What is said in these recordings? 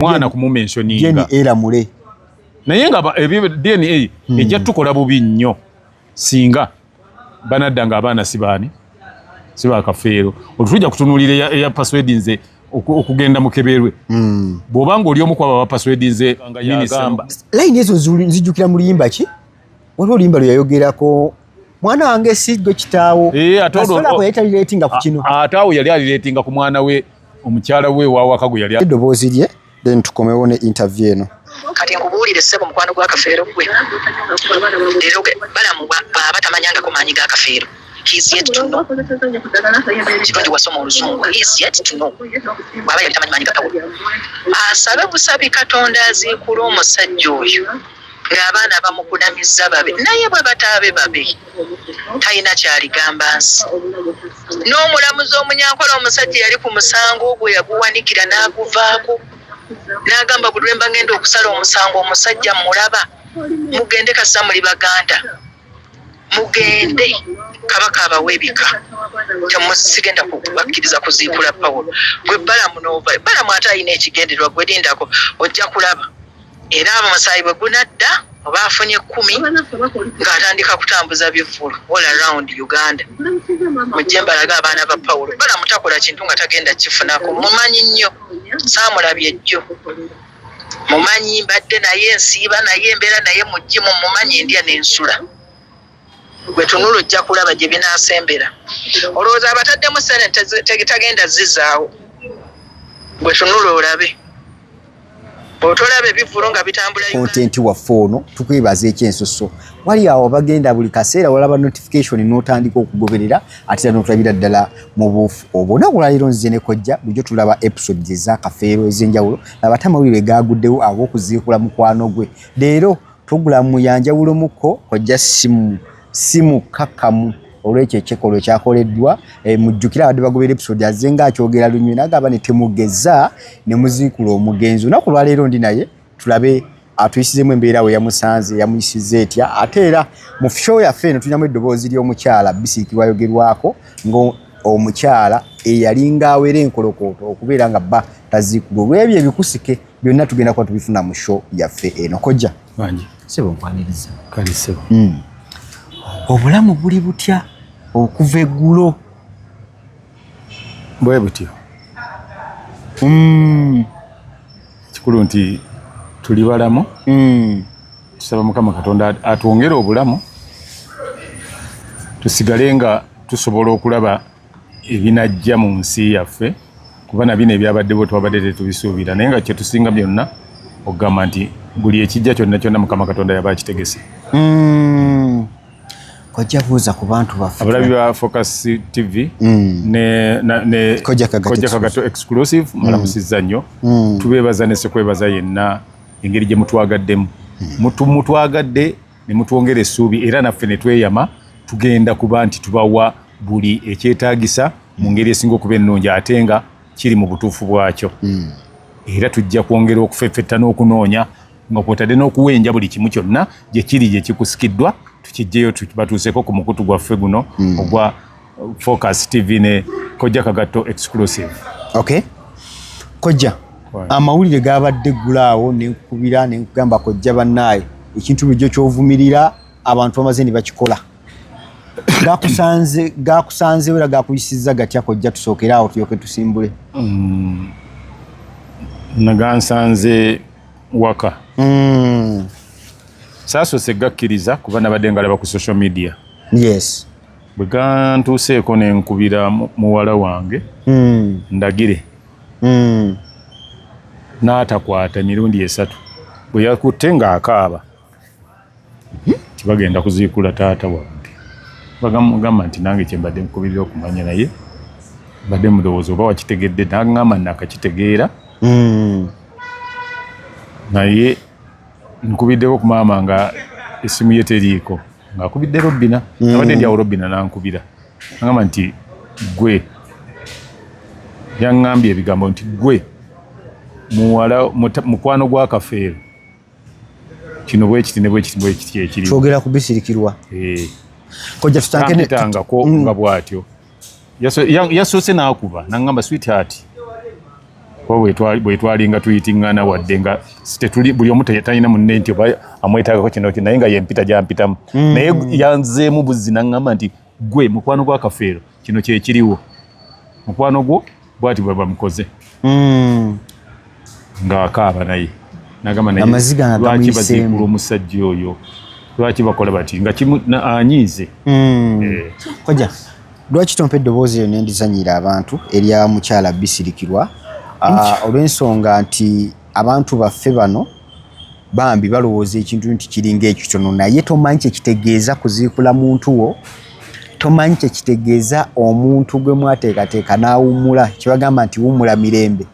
mwana kumumentioninga era mule naye nga DNA ejja tukola bubi nnyo singa banadda nga abaana sibaani siba kafeero otujja kutunulira ya password nze okugenda mukeberwe bw'obanga oli omu kwaba password nze nga yagamba line ezo zijjukira mu luyimba ki waliwo oluyimba lwe yayogerako mwana wange sigwe kitaawo asobola yetalireetinga ku kino ataawo yali alireetinga ku mwana we omukyala we waawaka gwe yali eddoboozi lye then tukomewo ne interview eno kati nkubuulire ssebo mukwano gwa kafeero gwe leero balamu baba tamanyangako maanyi ga kafeero he's yet to know kirungi wasoma oluzungu he's yet to know bwaba yali tamanyi maanyi ga Pawulo asabe busabi Katonda aziikula omusajja oyo ng'abaana bamukunamizza babe naye bwe bataabe babe talina kyaligamba nsi n'omulamuzi omunyankola omusajja yali ku musango ogwo yaguwanikira n'aguvaako n'agamba buli lwe mba ngenda okusala omusango omusajja mulaba mugende kassa muli baganda mugende kabaka abawe ebika temusigenda kubakkiriza kuziikula Pawulo gwe balamu ate alina ekigendererwa gwe lindako ojja kulaba era abamasaayi bwe gunadda oba afunye 10 ng'atandika kutambuza bivvulu all around Uganda mujje mbalaga abaana ba Pawulo balamu takola kintu nga tagenda kifunako mumanyi nnyo saamulabye jjo mumanyi mbadde naye nsiiba naye embeera naye mujje mumanyi endya n'ensula gwe tunula ojja kulaba gye binaasembera olowooza abataddemu ssente tegitagenda zizaawo gwe tunula olabe otolabe bivvulu nga bitambula content waffe ono tukwebaza ekyensoso wali awo bagenda buli kaseera walaba notification n'otandika okugoberera ate era n'otulabira ddala mu buufu obonaku lwaliro nzize ne kojja bulijjo tulaba episode eza kafeero ez'enjawulo abatamawulire gaguddewo ab'okuziikula mukwano gwe leero pulogulaamu yanjawulo mukko kojja simu kakkamu olwekyo ekyekolo ekyakoleddwa mujjukira abadde bagobera episode azze ng'akyogera lunywe n'agamba ne temugeza ne muziikula omugenzi olunaku lwaleero ndi naye tulabe atuyisizemu embeera we yamusanze yamuyisiza etya ate era mu show yaffe eno tulinamu eddoboozi ly'omukyala bisiiki wayogerwako ng'omukyala eyalinga awera enkolokooto okubeera nga bba taziikula olw'ebyo ebikusike byonna tugenda kuba tubifuna mu show yaffe eno kojja sebo nkwaniriza kali sebo obulamu buli butya okuva eggulo bwe butyo kikulu nti tuli balamu tusaba Mukama Katonda atwongere obulamu tusigale nga tusobola okulaba ebinajja mu nsi yaffe kuba na bino ebyabaddewo twabadde tetubisuubira naye nga kyetusinga byonna okugamba nti buli ekijja kyonna Mukama Katonda yaba akitegese kojja buuza ku bantu baffe abalabi ba Focus TV ne Kojja Kagato exclusive malamusizza nnyo tubeebaza ne sekwebaza yenna engeri gye mutwagaddemu mutwagadde ne mutwongera essuubi era naffe ne tweyama tugenda kuba nti tubawa buli ekyetaagisa mu ngeri esinga okuba ennungi ate nga kiri mu butuufu bwakyo era tujja kwongera okufeffetta n'okunoonya nga kwotadde n'okuwenja buli kimu kyonna gye kiri gye kikusikiddwa tukijjeyo batuuseeko ku mukutu gwaffe guno ogwa Focus TV ne Kojja Kagato exclusive. Okay. Kojja amawulire gabadde gulaawo nenkubira nenkugamba kojja bannaaye ekintu bijjo kyovumirira abantu bamaze ne bakikola gakusanze wera gakuyisizza gatya kojja tusookera awo tuyoke tusimbule nagansanze waka saasose gakkiriza kuba nabadde ngalaba ku social media yes bwe gantuuseeko nenkubira muwala wange ndagire n'atakwata mirundi 3 bwe yakutte ng'akaaba tibagenda kuziikula taata wange bagamba nti nange kyembadde nkubirira okumanya naye badde mulowooza oba wakitegedde nagamba nakakitegeera naye nkubiddeko ku maama nga essimu ye teriiko ng'akubidde Robina abadde ndi awo Robina nankubira agamba nti gwe yaŋŋambye ebigambo nti gwe mukwano gwa Kafeero kino bwe kiti ne bwe kiti ekiri kyogera kubisirikirwa kojja tutangako nga bw'atyo yasoose n'akuba naŋŋamba sweetheart bwe twalinga tuyitingana wadde nga tetuli buli omu talina munne nti amwetaagako kino naye nga yempita gyampitamu naye yanzeemu buzzi naŋŋamba nti gwe mukwano gwa Kafeero kino kyekiriwo mukwano gwo bwati bwe bamukoze ng'akaaba naye nagamba naye lwaki baziikula omusajja oyo lwaki bakola bati nga anyiize koja lwaki tompa eddoboozi eyo nendizanyiira abantu erya mukyala Bisirikirwa olw'ensonga nti abantu baffe bano bambi balowooza ekintu nti kiringa ekitono naye tomanyi kyekitegeeza kuziikula muntu wo tomanyi kyekitegeeza omuntu gwe mwateekateeka n'awummula kyebagamba nti wummula mirembe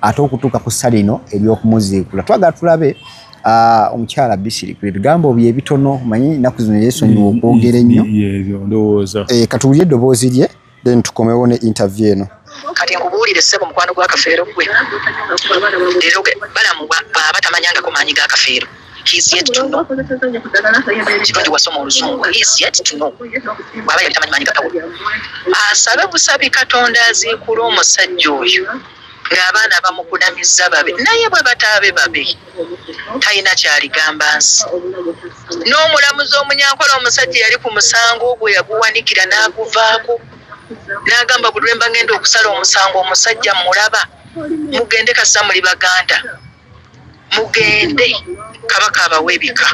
ate okutuuka ku ssa lino ery'okumuziikula twagala tulabe omukyala Bisirikirwa ebigambo bye ebitono manyi ennaku zino yeesonyiwa okwogera ennyo katuwulire eddoboozi lye then tukomewo ne interview eno. Kati nkubuulire ssebo mukwano gwa Kafeero gwe leero balamu bw'aba tamanyangako maanyi ga Kafeero. He's yet to know. Kirungi wasoma oluzungu. He's yet to know. Bw'aba yali tamanyi maanyi ga Pawulo. Asabe busabi Katonda aziikula omusajja oyo ng'abaana bamukunamizza babe naye bwe bataabe babe talina kyaligamba nsi. N'omulamuzi omunyankola omusajja yali ku musango gwe yaguwanikira n'aguvaako n'agamba buli lwe mba ngenda okusala omusango omusajja mulaba mugende kassa muli baganda mugende kabaka abawe ebika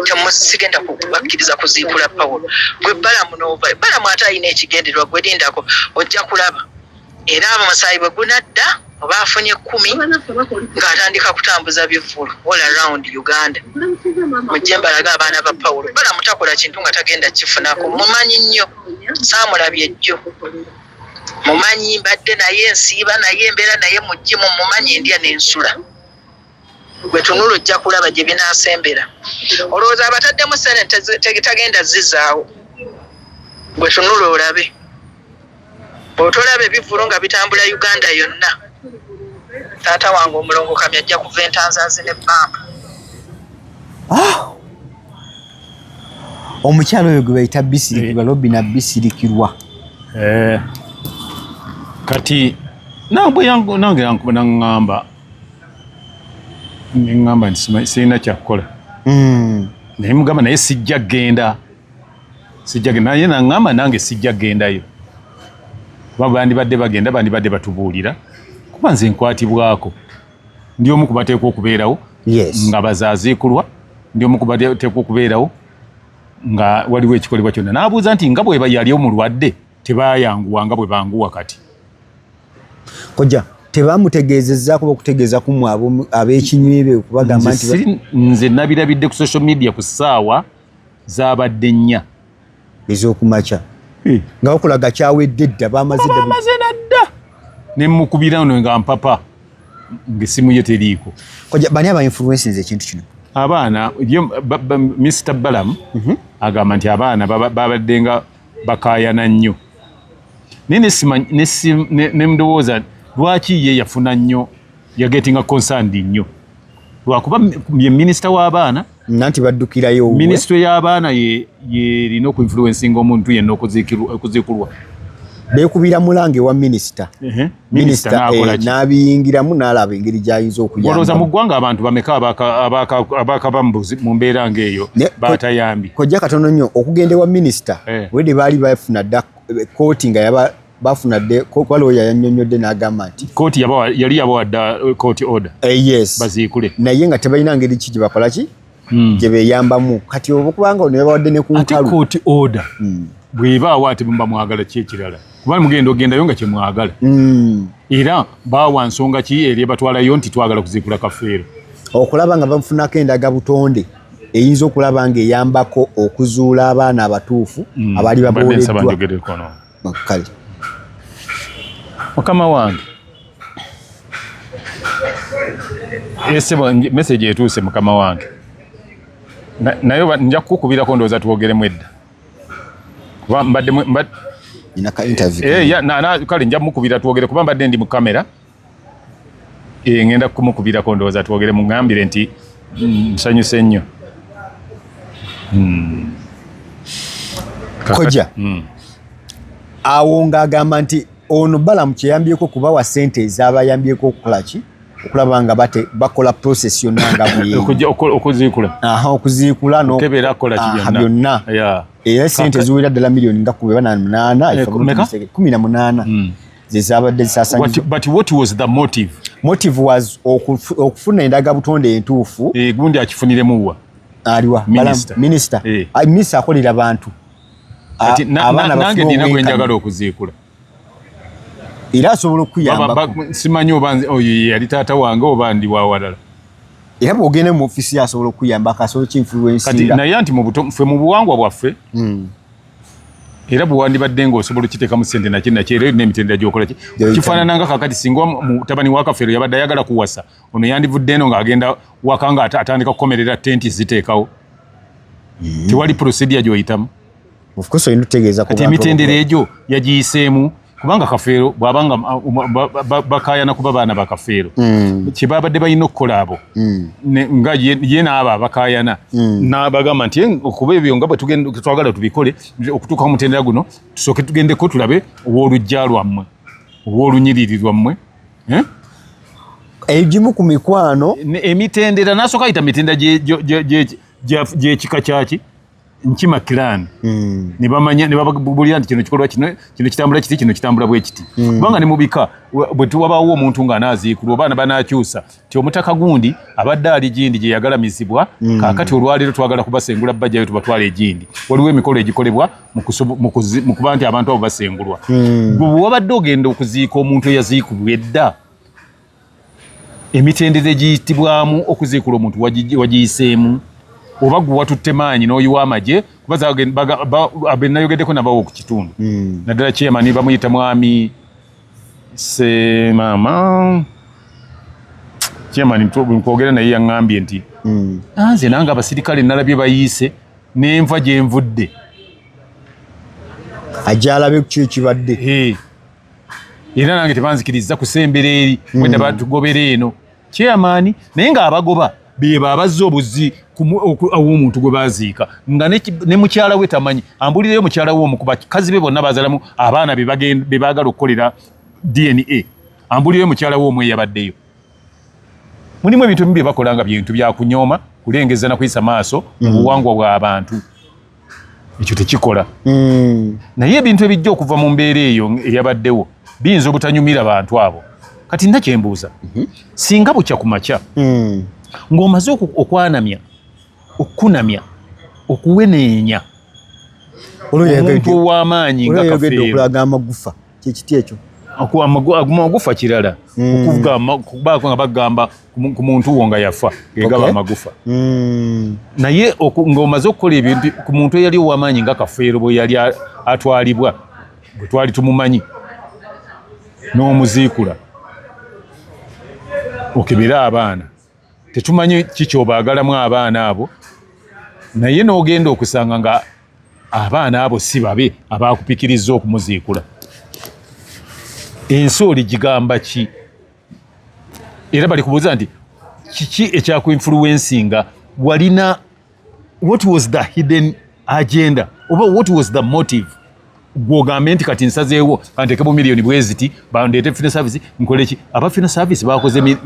temusigenda kubakkiriza kuziikula Pawulo gwe Balamu n'ova Balamu ate alina ekigendererwa gwe lindako ojja kulaba era abamasaayi bwe gunadda oba afunye 10 ng'atandika kutambuza bivvulu all around Uganda mujje mbalaga abaana ba Pawulo Balamu takola kintu nga tagenda kifunako mumanyi nnyo saamulabye jjo mumanyi mbadde naye nsiiba naye embeera naye mujje mumanyi endya n'ensula gwe tunula ojja kulaba gye binaasembera olowooza abataddemu sente tegitagenda zizaawo gwe tunula olabe otolaba ebivvulu nga bitambula Uganda yonna taata wange omulongo kamya ajja kuva entanzaazi n'ebbamba omukyalo oyo gwe bayita Bisirikirwa Robina Bisirikirwa kati nange naŋŋamba nti sirina kyakukola naye mugamba naye sijja genda naye naŋŋamba nange sijja gendayo kuba bandibadde bagenda bandibadde batubuulira kuba nze nkwatibwako ndi omu kubateekwa okubeerawo nga bazaaziikulwa ndi omu kubateekwa okubeerawo nga waliwo ekikolebwa kyonna n'abuuza nti nga bwe yali omulwadde tebayanguwa nga bwe banguwa kati koja tebamutegeezezzaako okutegeeza kumu ab'ekinywi be okubagamba nti nze nabirabidde ku social media ku ssaawa zaabadde 4 ez'okumakya nga bakulaga kyawedde dda bamaze dda ne mukubira ono nga mpapa ng'essimu ye teriiko koja bani aba influences ekintu kino abaana Mr. Balamu agamba nti abaana babadde nga bakaayana nnyo naye nemndowooza lwaki ye yafuna nnyo yagetinga concerned nnyo lwakuba ye minisita w'abaana nanti baddukirayo minisitule y'abaana yerina okuinfluencinga omuntu yenna okuziikulwa beekubira mulange wa minisita n'abiyingiramu n'alaba engeri gy'ayinza okuyamba olowooza mu ggwanga abantu bameka abakaba mu mbeera ng'eyo batayambi kojja katono nnyo okugenda ewa minisita wedde baali bafuna dda kooti nga bafuna dde kwalooya yannyonnyodde n'agamba nti kooti yali yabawadda court order yes baziikule naye nga tebalina ngeri ki gye bakola ki gye beeyambamu kati oba kubanga ono yabawadde ne ku nkalu ate court order bw'ebaawo ate mba mwagala ki ekirala kuba mugenda ogendayo nga kyemwagala era baawa nsonga ki eri ebatwalayo nti twagala kuziikula Kafeero okulaba nga bamufunako endaga butonde eyinza okulaba nga eyambako okuzuula abaana abatuufu abaali babooleddwa kale mukama wange esebo message etuuse mukama wange naye nja kukubirako ndowooza twogeremu edda kuba mbadde inaka interview kale nja mukubira twogere kuba mbadde ndi mu kamera ngenda kumukubirako ndowooza twogere muŋŋambire nti nsanyuse nnyo koja awo ng'agamba nti ono Balamu kyeyambyeko kubawa ssente ez'abayambyeko okukolaki okulaba nga bakola process yonna nga okuziikula okuziikula n'okukebera akola byonna era ssente ziwera ddala miliyoni nga 18 zezabadde zisaasanyiza. But what was the motive? Motive was okufuna endagabutonde entuufu. Gundi akifuniremu aliwa minister. Minister akolera abantu. Nange nina gwe njagala okuziikula. Era asobola okuyamba. Simanyi oba yali taata wange oba ndi wawalala. Era bw'ogenda mu ofisi asobola okuyamba akasobola kinfluencinga. Kati naye anti ffe mu buwangwa bwaffe era bwe wandibadde ng'osobola okiteekamu ssente nakyo n'emitendera gy'okola ki kifaanananga kakati singa mutabani wa Kafeero yabadde ayagala kuwasa ono yandivudde eno ng'agenda waka nga atandika kukomerera tenti ziteekawo tewali procedure gy'oyitamu of course oyina otegeeza kati emitendera egyo yagiyiseemu kubanga Kafeero bw'abanga bakaayana kuba baana ba Kafeero kye babadde balina okukola abo nga ye n'abo abakaayana n'abagamba nti okuba ebyo nga bwe twagala tubikole okutuuka ku mutendera guno tusooke tugendeko tulabe owoolujja lwammwe owoolunyiriri lwammwe egimu ku mikwano emitendera n'asooka ayita mitendera gy'ekika kyaki nkima clan ne bamanya ne babulira nti kino kikolwa kino kitambula kiti kino kitambula bwe kiti kubanga ne mubika bwe tuwabaawo omuntu ng'anaaziikulwa obaana banaakyusa ti omutaka gundi abadde ali gindi gye yagalamizibwa kaakati olwaleero twagala kubasengula bajjayo tubatwala egindi waliwo emikolo egikolebwa mu kuba nti abantu abo basengulwa bwe wabadde ogenda okuziika omuntu eyaziikulwa edda emitendera egiyitibwamu okuziikula omuntu wagiyiseemu oba gwe watutte maanyi n'oyiwa amagye kuba abenayogeddeko nabawo ku kitundu naddala chairman bamuyita mwami Semaama chairman nkwogera naye yaŋŋambye nti nze nange abasirikale nalabye bayiise n'enva gye nvudde ajja alabe ku ekibadde era nange tebanzikiriza kusembera eri wenda batugobera eno chairman naye ng'abagoba beba abazze obuzi aw'omuntu gwe baziika nga ne mukyala we tamanyi ambulireyo mukyala we omu ku bakazi be bonna bazalamu abaana be baagala okukolera DNA ambulireyo mukyala we omu eyabaddeyo mulimu ebintu bimu bye bakola nga bintu byakunyooma kulengeza na kuyisa maaso mu buwangwa bw'abantu ekyo tekikola naye ebintu ebijja okuva mu mbeera eyo eyabaddewo biyinza obutanyumira bantu abo kati nna kyembuuza singa bukya ku makya ng'omaze okwanamya okukunamya okuweneenya omuntu ow'amaanyi nga Kafeero okulaga amagufa kyekiti ekyo amagufa kirala okubaako nga bagamba ku muntu wo nga yafa gegaba amagufa naye ng'omaze okukola ebintu ku muntu eyali ow'amaanyi nga Kafeero bwe yali atwalibwa bwe twali tumumanyi n'omuziikula okebera abaana tetumanyi kikyobaagalamu abaana abo naye n'ogenda okusanga nga abaana abo si babe abaakupikiriza okumuziikula ensi oli gigamba ki era bali kubuuza nti kiki ekyakuinfluencinga walina what was the hidden agenda oba what was the motive gwogambe nti kati nsazeewo kanteekemu miliyoni bweziti bandeete fina service nkoleki aba fina service bakoze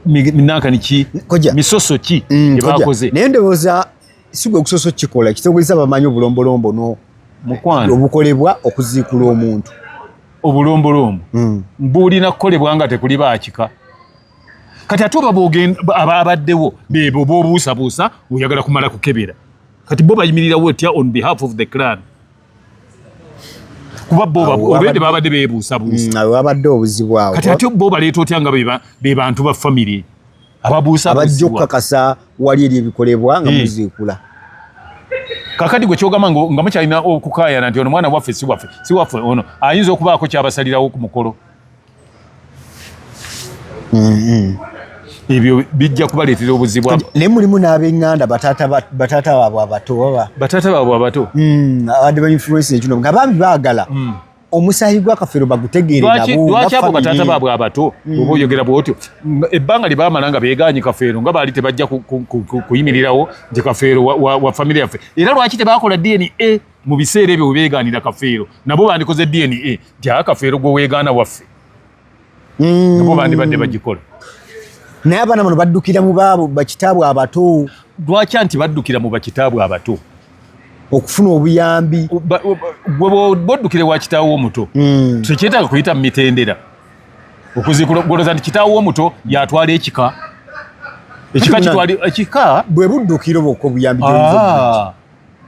minakani ki misoso ki ebakoze naye ndowooza si gwe okusoso kikola kitongoleza bamanyi obulombolombo mukwano obukolebwa okuziikula omuntu obulombolombo bulina kukolebwa nga tekuli baakika kati ate oba abaddewo bebo b'obuusabuusa oyagala kumala kukebera kati bo bayimirirawo otya on behalf of the clan kuba bo olwedde babadde beebuusabuusa babadde obuzibu awo kati ate bo baleeta otya nga be bantu ba famire ababuusabuusibwa abajja okukakasa wali eri ebikolebwa nga muziikula kakati gwe kyogamba nga mukyalina okukaayana nti ono mwana waffe si waffe ono ayinza okubaako kyabasalirawo ku mukolo ebyo bijja kubaleetera obuzibu naye mulimu n'ab'eŋŋanda bataata baabwe abato bataata baabwe abato abadde ba influence ekino nga bambi baagala omusaayi gwa Kafeero bagutegeere nabo lwaki abo bataata baabwe abato oba oyogera bwotyo ebbanga lye baamala nga beegaanyi Kafeero nga baali tebajja kuyimirirawo nti Kafeero wa famire yaffe era lwaki tebaakola DNA mu biseera ebyo beegaanira Kafeero nabo bandikoze DNA gya Kafeero gwe weegaana waffe nabo bandibadde bagikola naye abaana bano baddukira mu baabo bakitaabwe abato lwaki anti baddukira mu bakitaabwe abato okufuna obuyambi boddukire wa kitaawo omuto tekyetaaga kuyita mu mitendera okuzigoloza nti kitaawo omuto yatwala ekika ekika bwe buddukiro bwokka obuyambi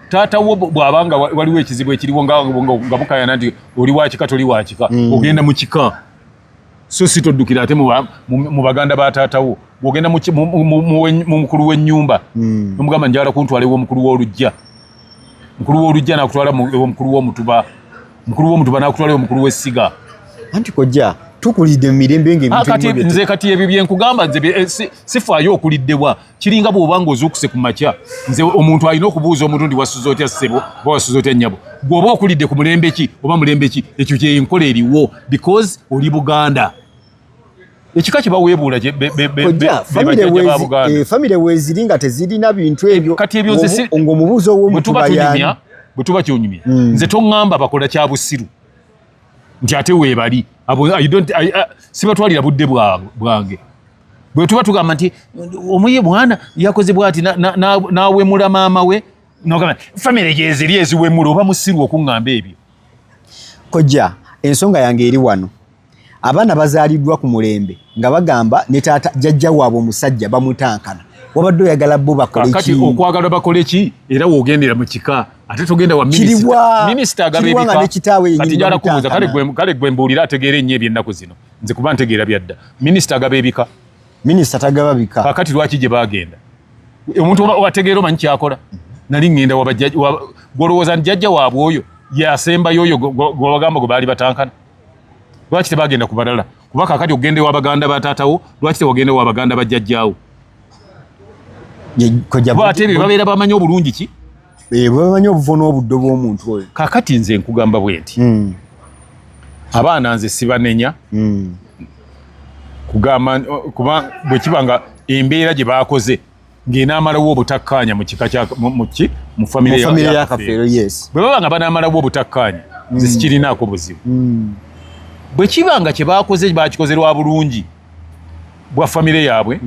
taata wo bw'abanga waliwo ekizibu ekiriwo nga bukayana nti oli wakika toli wakika ogenda mu kika so si toddukira ate mu baganda ba taatawo bw'ogenda mu mukulu w'ennyumba nomugamba njagala kuntwala omukulu w'olujja mukulu w'olujja nakutwala omukulu w'omutuba mukulu w'omutuba nakutwala omukulu w'essiga anti kojja tukulidde mu mirembe ng'ebintu nze kati ebyo byenkugamba nze sifaayo okuliddebwa kiringa bw'obanga ozuukuse ku makya nze omuntu alina okubuuza omuntu ndi wasuza otya ssebo oba wasuza otya nnyabo bw'oba okulidde ku mulembe ki oba mulembe ki ekyo kyenkola eriwo because oli Buganda ekika kyebaweebuula famire weeziri nga tezirina bintu ebyo kati ebyo ng'omubuuzo w'omuntu bayani bwe tuba kyonyumya nze toŋŋamba bakola kya busiru nti ate weebali sibatwalira budde bwange bwe tuba tugamba nti omuye mwana yakoze bwati nawemula maama we nogamba famire gyeziri eziwemula oba musiru okuŋŋamba ebyo kojja ensonga yange eri wano abaana bazaaliddwa ku mulembe nga bagamba ne taata jjajja waabwe omusajja bamutankana wabadde oyagala bo bakole kati okwagala bakole ki era woogendera mu kika ate togenda wa minisita agabeebika kale gwe mbuulira ategeera ennyo eby'ennaku zino nze kuba ntegeera byadda minisita agabeebika minisita tagaba bika kakati lwaki gye bagenda omuntu wategeera omanyi kyakola nali ŋŋenda gwolowooza nti jjajja waabwe oyo yasembayo oyo gwebagamba gwe baali batankana lwaki tebagenda ku balala kuba kakati ogende wa baganda bataatawo lwaki tewagende wa baganda bajjajjaawo ate ebyo babeera bamanyi obulungi ki bamanyi obuvo n'obuddo bw'omuntu oyo kakati nze nkugamba bwe nti abaana nze sibanenya kugamba kuba bwe kiba nga embeera gye baakoze ng'enaamalawo obutakkaanya mu kika mu famire ya Kafeero bwe baba nga banaamalawo obutakkaanya nze sikirinaako buzibu bwe kiba nga kye baakoze bakikoze lwa bulungi bwa famire yaabwe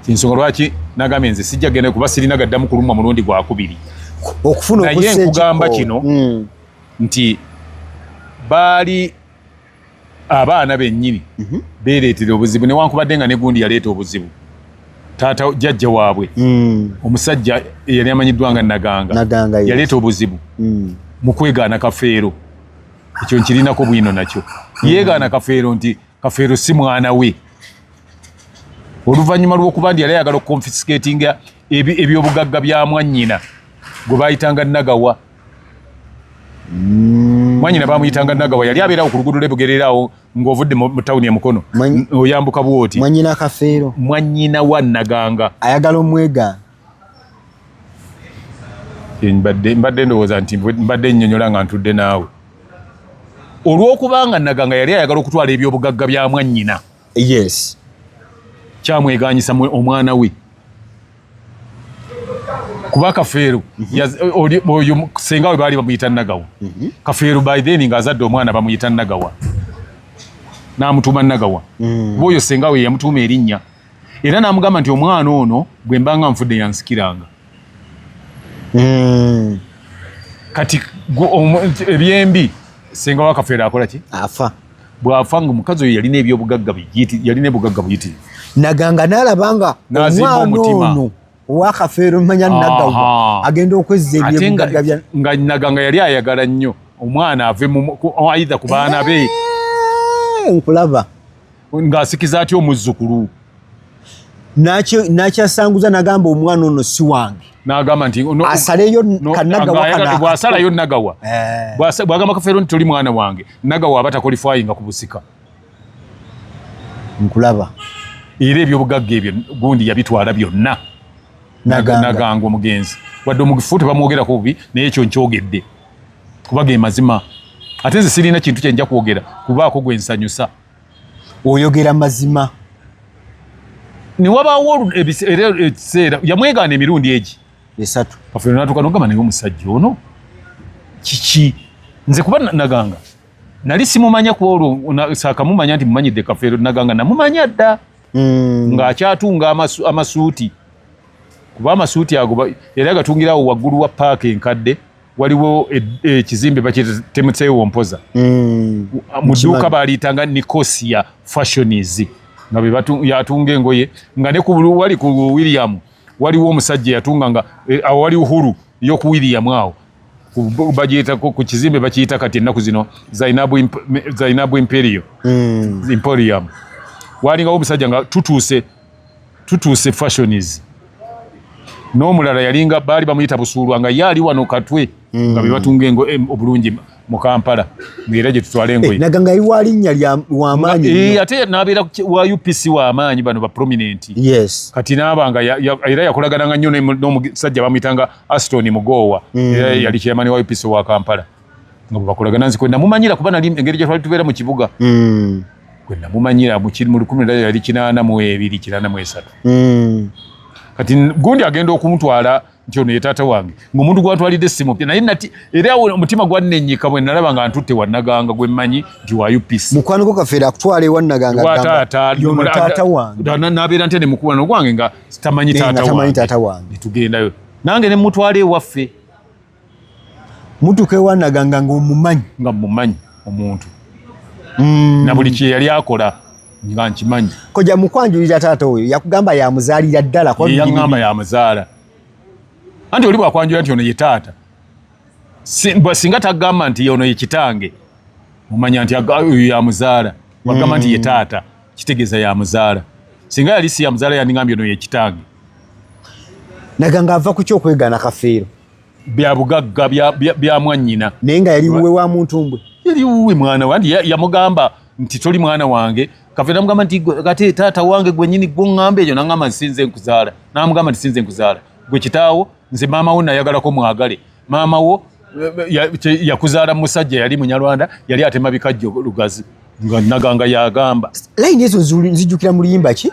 kinsonga lwaki nagambye nze sijja genda kuba sirina gaddamu kulumwa mulundi gwakubiri okufuna naye nkugamba kino nti baali abaana bennyini beereetera obuzibu newankubadde nga negundi yaleeta obuzibu taata jjajja waabwe omusajja eyali amanyiddwa nga Naganga yaleeta obuzibu mu kwegaana Kafeero ekyo nkirinako bwino nakyo yeegaana Kafeero nti Kafeero si mwana we oluvannyuma lw'okuba ndi yali ayagala okukonfiscatinga ebyobugagga bya mwannyina gwe baayitanga Nagawa mwannyina baamuyitanga Nagawa yali abeerawo ku luguudo lw'ebugereraawo ng'ovudde mu tawuni Mukono oyambuka bwoti mwannyina Kafeero mwannyina wa Naganga ayagala omwegaana mbadde ndowooza nti mbadde nnyonnyola nga ntudde naawe olw'okubanga Naganga yali ayagala okutwala ebyobugagga bya mwannyina kyamweganyisa omwana we kuba Kafeero oyo senga we baali bamuyita Nagawa Kafeero by then ng'azadde omwana bamuyita Nagawa n'amutuuma Nagawa kuba oyo senga we yamutuuma erinnya era n'amugamba nti omwana ono bwe mbanga nfudde yansikiranga kati ebyembi senga wa Kafeero akola ki afa bw'afa nga omukazi oyo yalina ebyobugagga yalina ebugagga buyitirivu Naganga n'alabanga omwana ono owa Kafeero manya Nagawa agenda okwezza ebyobugagga bya nga Naganga yali ayagala nnyo omwana ave aidha ku baana be nkulaba ng'asikiza atya omuzzukulu n'akyasanguza n'agamba omwana ono si wange n'agamba nti asaleyo kanagawa bw'asalayo Nagawa bw'agamba Kafeero nti toli mwana wange Nagawa aba takolifayinga ku busika nkulaba era ebyobugagga ebyo gundi yabitwala byonna Naganga omugenzi wadde omugifu tebamwogerako bubi naye ekyo nkyogedde kuba ge mazima ate nze sirina kintu kye nja kwogera kubaako gwe nsanyusa oyogera mazima newabaawo ekiseera yamwegaana emirundi egi 3 Kafeero n'atuuka n'ogamba naye omusajja ono kiki nze kuba Naganga nali simumanya ku olwo saka mumanya nti mumanyidde Kafeero Naganga namumanya dda ng'akyatunga amasuuti kuba amasuuti ago era agatungirawo waggulu wa paaka enkadde waliwo ekizimbe bakitemutseewo mpoza mu dduuka baaliyitanga Nicosia Fashions nga yatunga engoye nga ne wali ku William waliwo omusajja yatunga nga awo wali uhuru y'oku William awo bagiyita ku kizimbe bakiyita kati ennaku zino Zainabu Emporium walingawo omusajja nga tutuuse Fashions n'omulala yalinga baali bamuyita Busuulwa nga yaali wano Katwe nga bebatunga obulungi mu Kampala ng'era gye tutwala engoye Naganga yali wa linnya w'amaanyi ate n'abeera wa UPC w'amaanyi bano ba prominent kati n'abanga era yakolagananga nnyo n'omusajja bamuyitanga Aston Mugowa era yali chairman wa UPC wa Kampala nga bwe bakolagana nzi kwenda mumanyira kuba nali engeri gye twali tubeera mu kibuga kwenda mumanyira mu 1982 yali 83 kati gundi agenda okumutwala nti ono ye taata wange ng'omuntu gwatwalidde essimu naye nati era omutima gwannenyika bwe nalaba nga ntutte wa Naganga gwe mmanyi nti wa UPC mukwano gwo Kafeero akutwala ewa Naganga yono taata wange n'abeera ntya ne mukwano gwange nga tamanyi taata wange tugendayo nange ne mutwala ewaffe mutuuka ewa Naganga ng'omumanyi nga mumanyi omuntu na buli kye yali akola nga nkimanyi koja mukwanjulira taata oyo yakugamba yamuzaalira ddala yaŋŋamba yamuzaala anti oli bwakwanjula nti ono ye taata singa tagamba nti ono ye kitange mumanya nti oyo yamuzaala wagamba nti ye taata kitegeeza yamuzaala singa yali si yamuzaala yandiŋambye ono ye kitange Naganga ava ku kyokwegaana Kafeero bya bugagga bya mwannyina naye nga yali wuwe wa Muntumbwe yali wuwe mwana wange yamugamba nti toli mwana wange Kafeero namugamba nti kati taata wange gwennyini gwoŋŋamba ekyo naŋŋamba nti sinze nkuzaala namugamba nti sinze nkuzaala gwe kitaawo nze maama wo nayagalako mwagale maama wo yakuzaala musajja yali Munyarwanda yali atema bikajjo lugazi nga Naganga yagamba layini ezo nzijjukira mu luyimba ki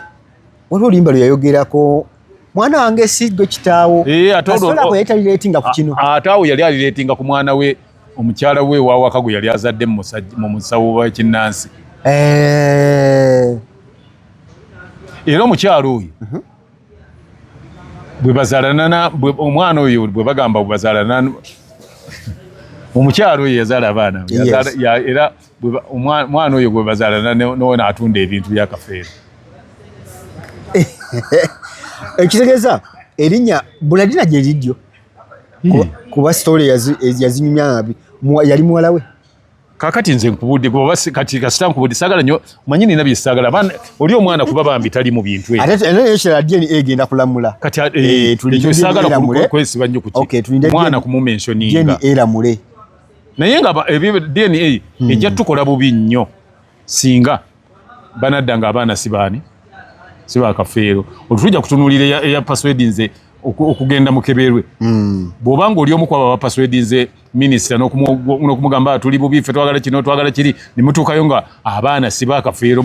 waliwo oluyimba lwe yayogerako mwana wange si gwe kitaawo asolako yali talireetinga ku kino ate awo yali alireetinga ku mwana we omukyala we wawaka gwe yali azadde mu musawo w'ekinnansi era omukyalo oyo bwe bazaalana omwana oyo bwe bagamba bwe bazaalana omukyalo oyo yazaala abaana era omwana oyo bwe bazaalana n'ona atunda ebintu bya Kafeero ekitegeeza erinnya Buladina gye liddyo kuba sitole yazinyumya yali muwala we kakati nze nkubudde kati kasita nkubudde saagala nnyo manyi nina bye saagala oli omwana kuba bambi tali mu bintu ekyo DNA egenda kulamula kati ekyo saagala kwesiba nnyo omwana kumumensioninga eramule naye nga DNA ejja tukola bubi nnyo singa banadda nga abaana sibaani siba Kafeero olutujja kutunuulira eya passwordinze okugenda mukeberwe bw'obanga oli omu kwaba bapaswedinze minisita n'okumugamba tuli bubi ffe twagala kino twagala kiri ne mutuukayo nga abaana si ba Kafeero